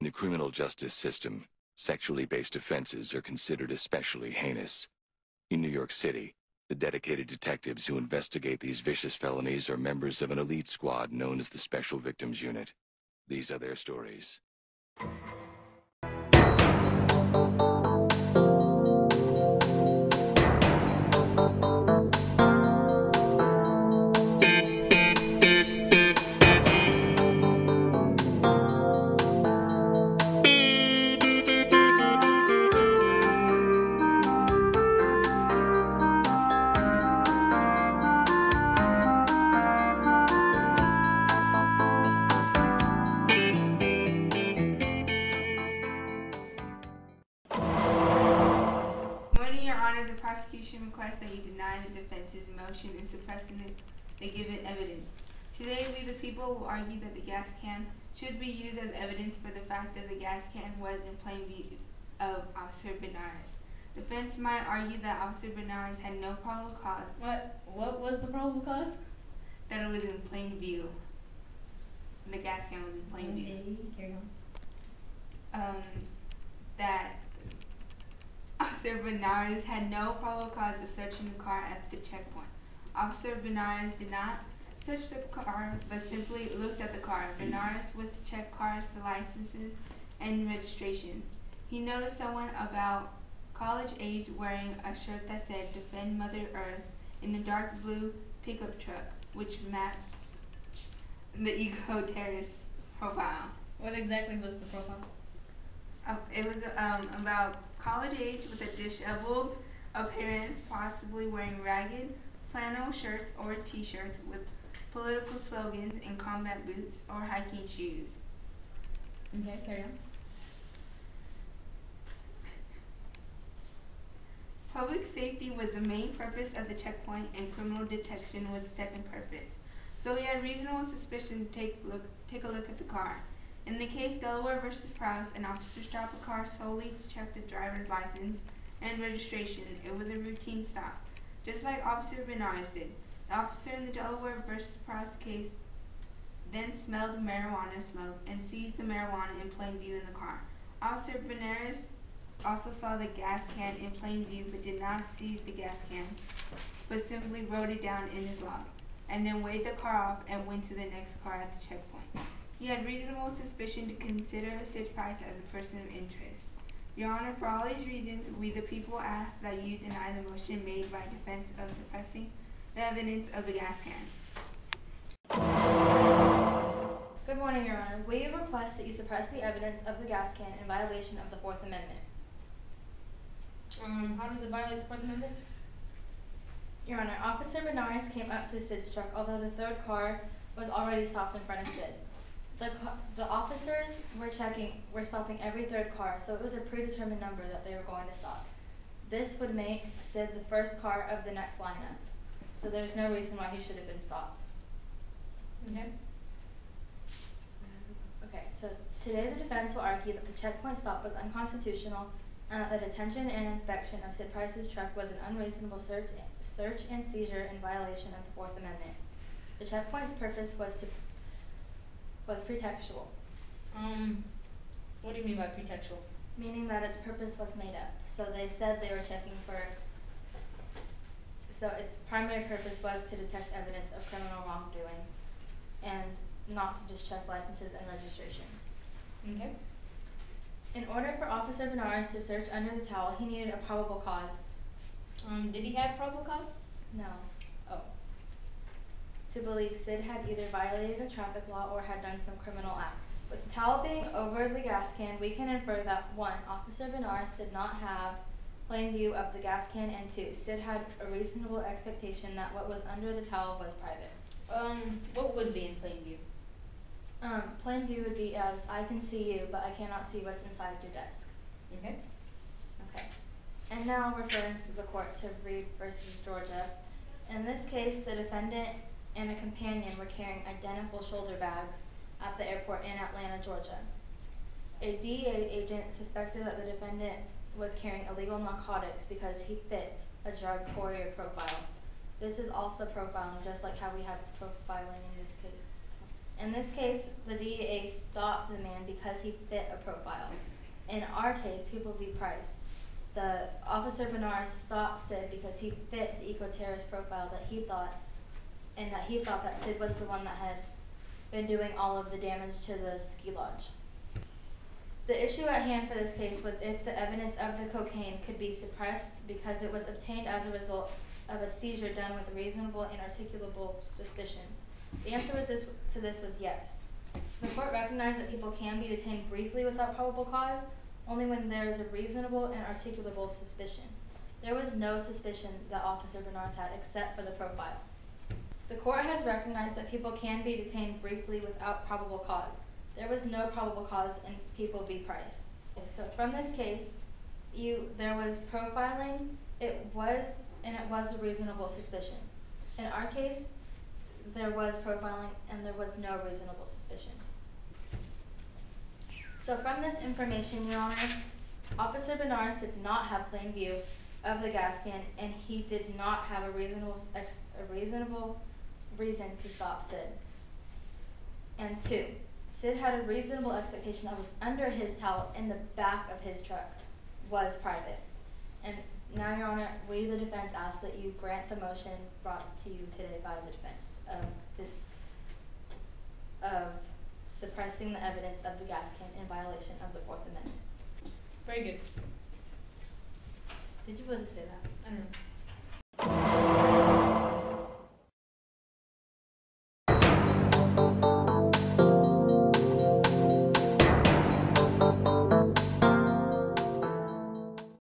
In the criminal justice system, sexually based offenses are considered especially heinous. In New York City, the dedicated detectives who investigate these vicious felonies are members of an elite squad known as the Special Victims Unit. These are their stories. The prosecution requests that you deny the defense's motion in suppressing the given evidence. Today, we the people will argue that the gas can should be used as evidence for the fact that the gas can was in plain view of Officer Benares. Defense might argue that Officer Benares had no probable cause. What was the probable cause? That it was in plain view. The gas can was in plain view. Carry on. That Officer Benares had no probable cause of searching the car at the checkpoint. Officer Benares did not search the car, but simply looked at the car. Benares was to check cars for licenses and registrations. He noticed someone about college age wearing a shirt that said "Defend Mother Earth" in a dark blue pickup truck, which matched the eco-terrorist profile. What exactly was the profile? It was about college age with a disheveled appearance, possibly wearing ragged flannel shirts or t-shirts with political slogans and combat boots or hiking shoes. Okay, carry on. Public safety was the main purpose of the checkpoint, and criminal detection was the second purpose. So he had reasonable suspicion to take a look at the car. In the case Delaware v. Prowse, an officer stopped a car solely to check the driver's license and registration. It was a routine stop, just like Officer Benares did. The officer in the Delaware v. Prowse case then smelled marijuana smoke and seized the marijuana in plain view in the car. Officer Benares also saw the gas can in plain view but did not seize the gas can, but simply wrote it down in his log, and then waved the car off and went to the next car at the checkpoint. He had reasonable suspicion to consider Sid Price as a person of interest. Your Honor, for all these reasons, we the people ask that you deny the motion made by defense of suppressing the evidence of the gas can. Good morning, Your Honor. We request that you suppress the evidence of the gas can in violation of the Fourth Amendment. How does it violate the Fourth Amendment? Your Honor, Officer Benares came up to Sid's truck, although the third car was already stopped in front of Sid. The officers were stopping every third car, so it was a predetermined number that they were going to stop. This would make Sid the first car of the next lineup, so there's no reason why he should have been stopped. Okay. Okay, so today the defense will argue that the checkpoint stop was unconstitutional and that the detention and inspection of Sid Price's truck was an unreasonable search and seizure in violation of the Fourth Amendment. The checkpoint's purpose was pretextual. What do you mean by pretextual? Meaning that its purpose was made up. So they said they were checking so its primary purpose was to detect evidence of criminal wrongdoing and not to just check licenses and registrations. Okay. In order for Officer Benares to search under the towel, he needed a probable cause. Did he have probable cause? No. Oh. To believe Sid had either violated a traffic law or had done some criminal act. With the towel being over the gas can, we can infer that 1. Officer Benares did not have plain view of the gas can, and 2. Sid had a reasonable expectation that what was under the towel was private. What would be in plain view? Plain view would be as I can see you, but I cannot see what's inside your desk. Okay. Okay. And now referring to the court to Reed versus Georgia. In this case, the defendant and a companion were carrying identical shoulder bags at the airport in Atlanta, Georgia. A DEA agent suspected that the defendant was carrying illegal narcotics because he fit a drug courier profile. This is also profiling, just like how we have profiling in this case. In this case, the DEA stopped the man because he fit a profile. In our case, People v. Price, the Officer Bernard stopped Sid because he fit the eco-terrorist profile that he thought that Sid was the one that had been doing all of the damage to the ski lodge. The issue at hand for this case was if the evidence of the cocaine could be suppressed because it was obtained as a result of a seizure done with reasonable and articulable suspicion. The answer to this was yes. The court recognized that people can be detained briefly without probable cause only when there is a reasonable and articulable suspicion. There was no suspicion that Officer Bernard had except for the profile. The court has recognized that people can be detained briefly without probable cause. There was no probable cause in People v. Price. So from this case, there was profiling, it was a reasonable suspicion. In our case, there was profiling and there was no reasonable suspicion. So from this information, Your Honor, Officer Bernard did not have plain view of the gas can, and he did not have a reasonable reason to stop Sid. And 2, Sid had a reasonable expectation that was under his towel in the back of his truck was private. And now, Your Honor, we, the defense, ask that you grant the motion brought to you today by the defense of suppressing the evidence of the gas can in violation of the 4th Amendment. Very good. Did you really say that? I don't know.